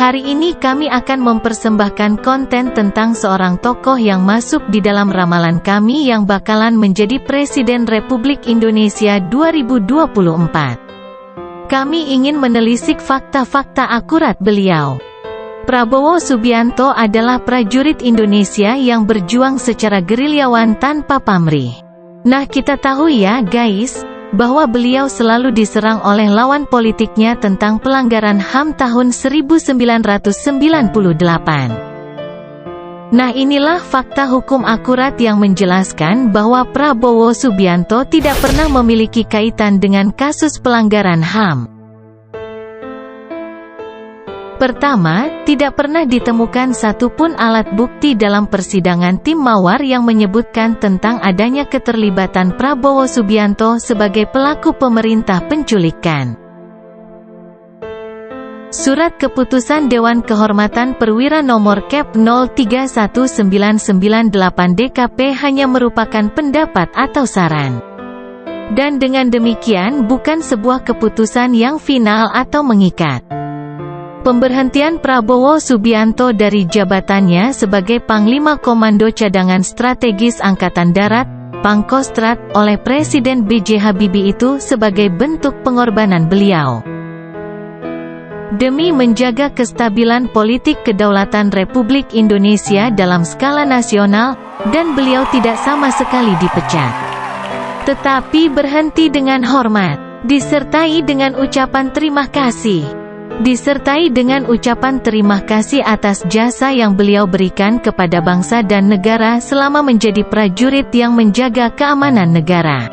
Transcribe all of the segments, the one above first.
Hari ini kami akan mempersembahkan konten tentang seorang tokoh yang masuk di dalam ramalan kami yang bakalan menjadi Presiden Republik Indonesia 2024. Kami ingin menelisik fakta-fakta akurat beliau. Prabowo Subianto adalah prajurit Indonesia yang berjuang secara gerilyawan tanpa pamrih. Nah, kita tahu ya guys, bahwa beliau selalu diserang oleh lawan politiknya tentang pelanggaran HAM tahun 1998. Nah, inilah fakta hukum akurat yang menjelaskan bahwa Prabowo Subianto tidak pernah memiliki kaitan dengan kasus pelanggaran HAM. Pertama, tidak pernah ditemukan satupun alat bukti dalam persidangan tim Mawar yang menyebutkan tentang adanya keterlibatan Prabowo Subianto sebagai pelaku pemerintah penculikan. Surat keputusan Dewan Kehormatan Perwira nomor Kep 031998 DKP hanya merupakan pendapat atau saran. Dan dengan demikian bukan sebuah keputusan yang final atau mengikat. Pemberhentian Prabowo Subianto dari jabatannya sebagai Panglima Komando Cadangan Strategis Angkatan Darat, Pangkostrat, oleh Presiden B.J. Habibie itu sebagai bentuk pengorbanan beliau. Demi menjaga kestabilan politik kedaulatan Republik Indonesia dalam skala nasional, dan beliau tidak sama sekali dipecat. Tetapi berhenti dengan hormat, disertai dengan ucapan terima kasih. Disertai dengan ucapan terima kasih atas jasa yang beliau berikan kepada bangsa dan negara selama menjadi prajurit yang menjaga keamanan negara.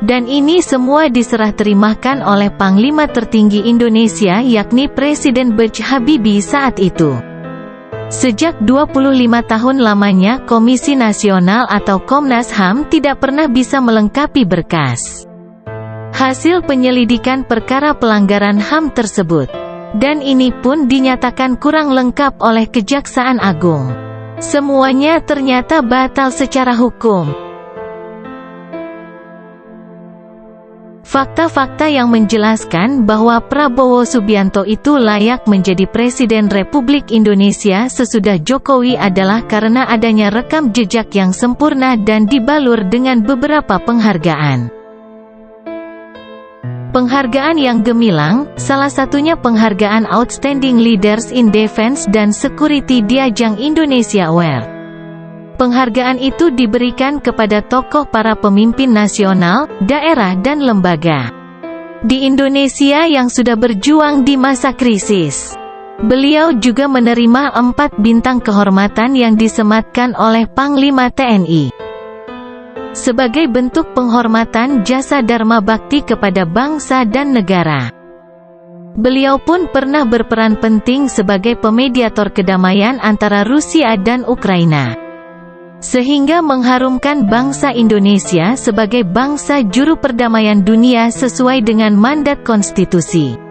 Dan ini semua diserah terimakan oleh Panglima tertinggi Indonesia yakni Presiden B.J. Habibie saat itu. Sejak 25 tahun lamanya Komisi Nasional atau Komnas HAM tidak pernah bisa melengkapi berkas hasil penyelidikan perkara pelanggaran HAM tersebut. Dan ini pun dinyatakan kurang lengkap oleh Kejaksaan Agung. Semuanya ternyata batal secara hukum. Fakta-fakta yang menjelaskan bahwa Prabowo Subianto itu layak menjadi Presiden Republik Indonesia sesudah Jokowi adalah karena adanya rekam jejak yang sempurna dan dibalur dengan beberapa penghargaan. Penghargaan yang gemilang, salah satunya penghargaan Outstanding Leaders in Defense dan Security di ajang Indonesia Award. Penghargaan itu diberikan kepada tokoh para pemimpin nasional, daerah dan lembaga di Indonesia yang sudah berjuang di masa krisis. Beliau juga menerima 4 bintang kehormatan yang disematkan oleh Panglima TNI. Sebagai bentuk penghormatan jasa Dharma Bakti kepada bangsa dan negara. Beliau pun pernah berperan penting sebagai pemediator kedamaian antara Rusia dan Ukraina. Sehingga mengharumkan bangsa Indonesia sebagai bangsa juru perdamaian dunia sesuai dengan mandat konstitusi.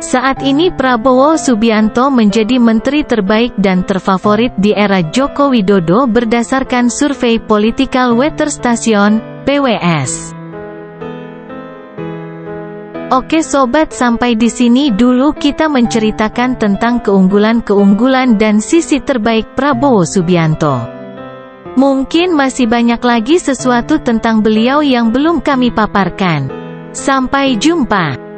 Saat ini Prabowo Subianto menjadi menteri terbaik dan terfavorit di era Joko Widodo berdasarkan survei Political Weather Station, PWS. Oke sobat, sampai di sini dulu kita menceritakan tentang keunggulan-keunggulan dan sisi terbaik Prabowo Subianto. Mungkin masih banyak lagi sesuatu tentang beliau yang belum kami paparkan. Sampai jumpa.